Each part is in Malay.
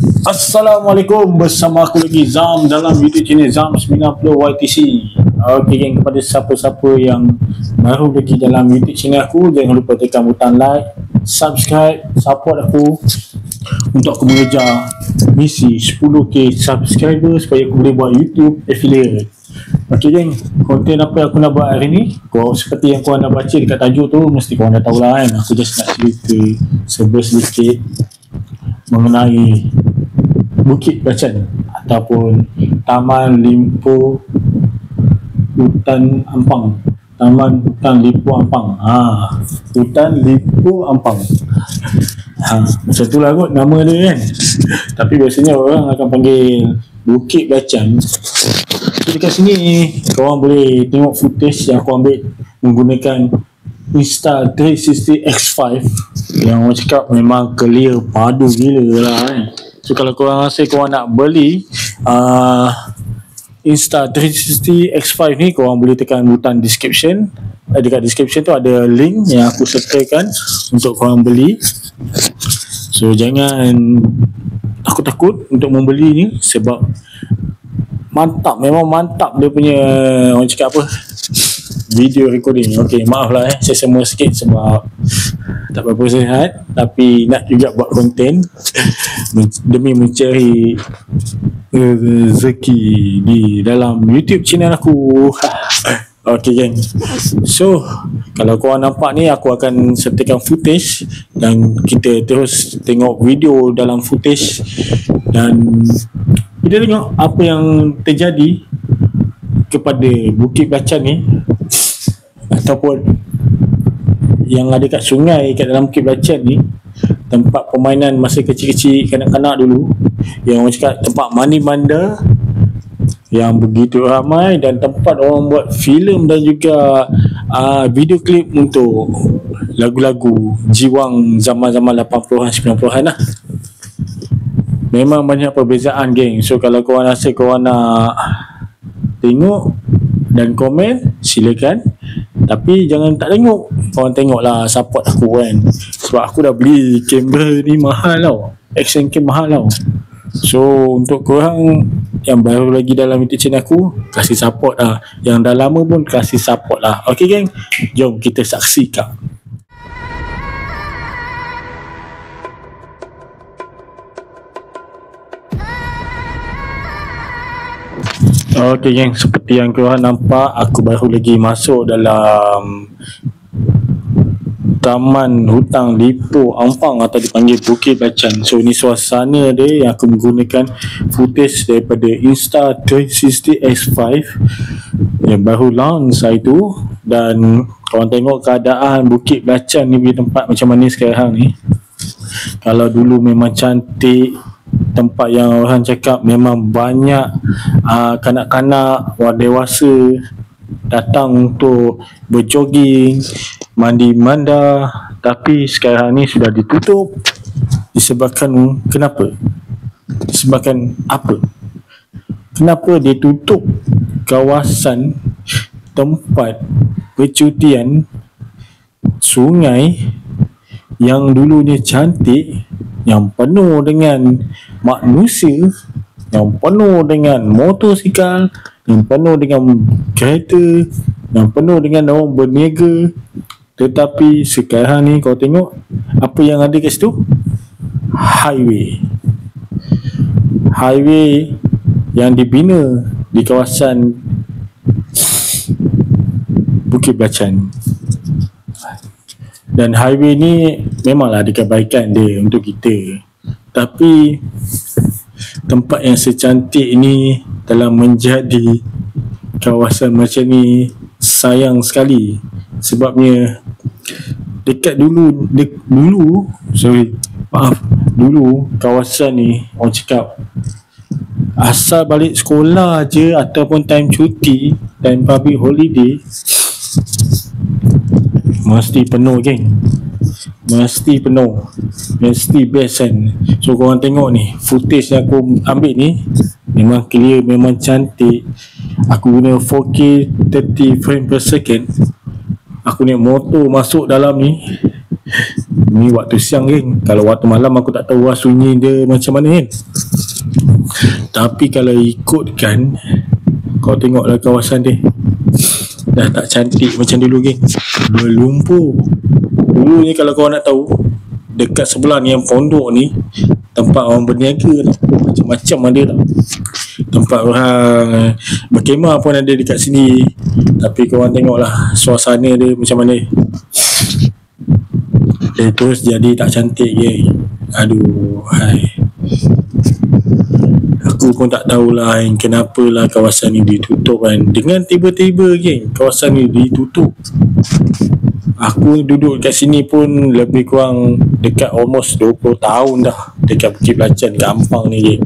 Assalamualaikum, bersama aku lagi Zam dalam YouTube channel Zam 90 YTC. Okey geng, kepada siapa-siapa yang baru lagi dalam YouTube channel aku, jangan lupa tekan butang like, subscribe, support aku untuk aku mengejar misi 10k subscriber supaya aku boleh buat YouTube affiliate. Okey geng, konten apa yang aku nak buat hari ni, seperti yang korang dah baca dekat tajuk tu, mesti korang dah tahulah kan. Aku just nak cerita sedikit mengenai Bukit Bacan ataupun Taman Limpoh Hutan Ampang. Taman Hutan Limpoh Ampang. Hutan Limpoh Ampang. Macam tu lah kot nama dia kan. Tapi biasanya orang akan panggil Bukit Bacan. So, dekat sini korang boleh tengok footage yang aku ambil menggunakan Insta360 X5 yang orang cakap memang clear padu gila lah kan. So kalau korang rasa korang nak beli Insta360 X5 ni, korang boleh tekan butang description. Dekat description tu ada link yang aku sertakan untuk korang beli. So jangan takut-takut untuk membeli ni sebab mantap, memang mantap dia punya orang cakap apa, video recording. Okay, maaf lah saya semua sikit sebab tak berapa sihat, tapi nak juga buat konten demi mencari rezeki di dalam YouTube channel aku. Okay geng, so kalau korang nampak ni, aku akan sertakan footage dan kita terus tengok video dalam footage dan kita tengok apa yang terjadi kepada Bukit Bacan ni ataupun yang ada kat sungai kat dalam Bukit Bacan ni, tempat permainan masa kecil-kecil kanak-kanak dulu, yang orang cakap tempat mani manda yang begitu ramai, dan tempat orang buat filem dan juga video klip untuk lagu-lagu jiwang zaman-zaman 80-an 90-an lah. Memang banyak perbezaan geng. So kalau korang rasa korang nak tengok dan komen, silakan. Tapi jangan tak tengok, korang tengoklah, support aku kan. Sebab aku dah beli kamera ni mahal tau, action cam mahal tau. So untuk korang yang baru lagi dalam YouTube channel aku, kasih support lah. Yang dah lama pun kasih support lah. Okay geng, jom kita saksikan. Okay geng, seperti yang korang nampak, aku baru lagi masuk dalam Taman Hutan Limpoh Ampang atau dipanggil Bukit Bacan. So ni suasana dia yang aku menggunakan footage daripada Insta360 X5 yang baru launch hari tu. Dan korang tengok keadaan Bukit Bacan ni punya tempat macam mana sekarang ni. Kalau dulu memang cantik, tempat yang orang cakap memang banyak kanak-kanak, orang dewasa datang untuk berjoging, mandi manda. Tapi sekarang ni sudah ditutup disebabkan kenapa? Disebabkan apa? Kenapa dia tutup kawasan tempat percutian sungai yang dulunya cantik, yang penuh dengan manusia, yang penuh dengan motosikal, yang penuh dengan kereta, yang penuh dengan orang berniaga. Tetapi sekarang ni kau tengok apa yang ada kat situ? Highway yang dibina di kawasan Bukit Bacan. Dan highway ni memanglah ada kebaikan dia untuk kita, tapi tempat yang secantik ini telah menjadi kawasan macam ni sayang sekali. Sebabnya dekat dulu kawasan ni orang cakap asal balik sekolah je ataupun time cuti, time public holiday, mesti penuh geng. Mesti penuh, mesti best kan. So korang tengok ni footage yang aku ambil ni, memang clear, memang cantik. Aku guna 4K 30 frame per second. Aku naik motor masuk dalam ni, Ni waktu siang geng. Kalau waktu malam aku tak tahu lah sunyi dia macam mana kan. Tapi kalau ikutkan, kau tengoklah kawasan dia dah tak cantik macam dulu geng. Berlumpur. Dulu ni kalau kau nak tahu, dekat sebelah ni yang pondok ni tempat orang berniaga tau. Macam-macam ada tau. Tempat orang berkemah pun ada dekat sini. Tapi korang tengoklah suasana dia macam mana. Dia terus jadi tak cantik geng. Aduh, hai. Aku pun tak tahulah kenapalah kawasan ni ditutup kan. Dengan tiba-tiba geng, kawasan ni ditutup. Aku duduk kat sini pun lebih kurang dekat almost 20 tahun dah. Dekat Bukit Belacan, Gampang ni geng.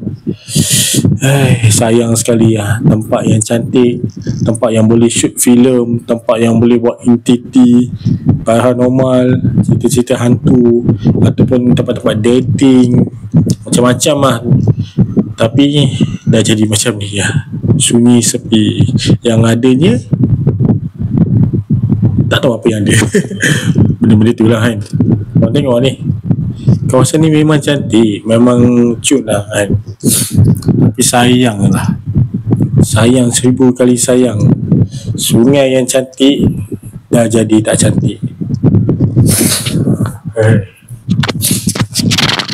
Sayang sekali lah. Tempat yang cantik, tempat yang boleh shoot filem, tempat yang boleh buat entiti paranormal, cerita-cerita hantu, ataupun tempat-tempat dating, macam-macam lah. Tapi dah jadi macam ni lah. Sunyi, sepi. Yang adanya tak tahu apa yang ada. Benda-benda tu lah kan. Korang tengok ni, kawasan ni memang cantik, memang cute lah kan. Tapi sayang lah, sayang 1000 kali sayang, sungai yang cantik dah jadi tak cantik.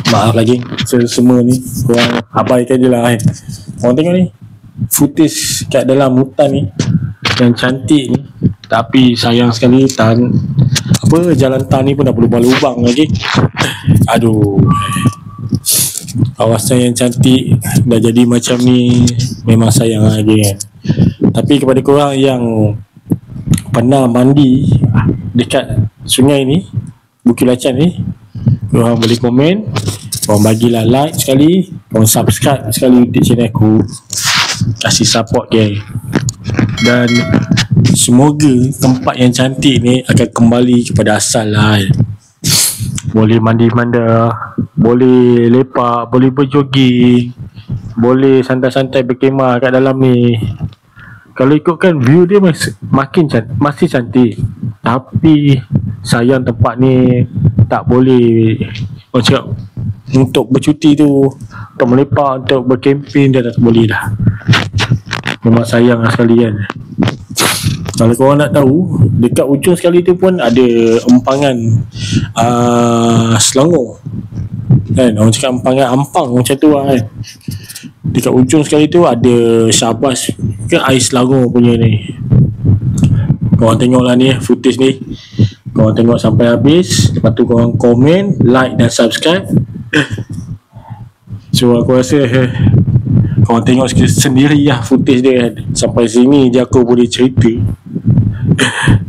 Maaf lagi semua ni korang abaikan je lah kan. Korang tengok ni footage kat dalam hutan ni yang cantik ni, tapi sayang sekali jalan tan ni pun dah berlubang-lubang lagi. Aduh, kawasan yang cantik dah jadi macam ni, memang sayang lagi kan. Tapi kepada korang yang pernah mandi dekat sungai ni, Bukit Belacan ni, korang boleh komen, korang bagilah like sekali, korang subscribe sekali YouTube channel aku, kasih support geng. Dan semoga tempat yang cantik ni akan kembali kepada asal lah. Boleh mandi-manda, boleh lepak, boleh berjoging, boleh santai-santai berkemah kat dalam ni. Kalau ikutkan view dia masih cantik. Tapi sayang tempat ni tak boleh macam untuk bercuti tu, untuk melepak, untuk berkempen, dia tak boleh dah. Memang sayang lah sekali kan. Kalau korang nak tahu, dekat ujung sekali tu pun ada empangan Selangor kan. Orang cakap empangan Ampang macam tu lah kan. Dekat ujung sekali tu ada Syahbas ke air Selangor punya ni. Korang tengoklah ni footage ni, korang tengok sampai habis. Lepas tu korang komen, like dan subscribe. So aku rasa korang tengok sendiri lah footage dia kan. Sampai sini je aku boleh cerita.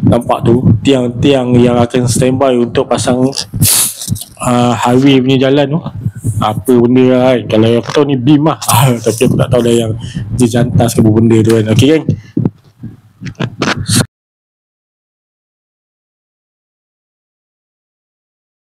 Nampak tu tiang-tiang yang akan standby untuk pasang highway punya jalan tu. Apa benda lah kan. Kalau aku tahu ni beam lah. Tapi aku tak tahu dah yang dia jantas ke benda tu kan. Okay kan.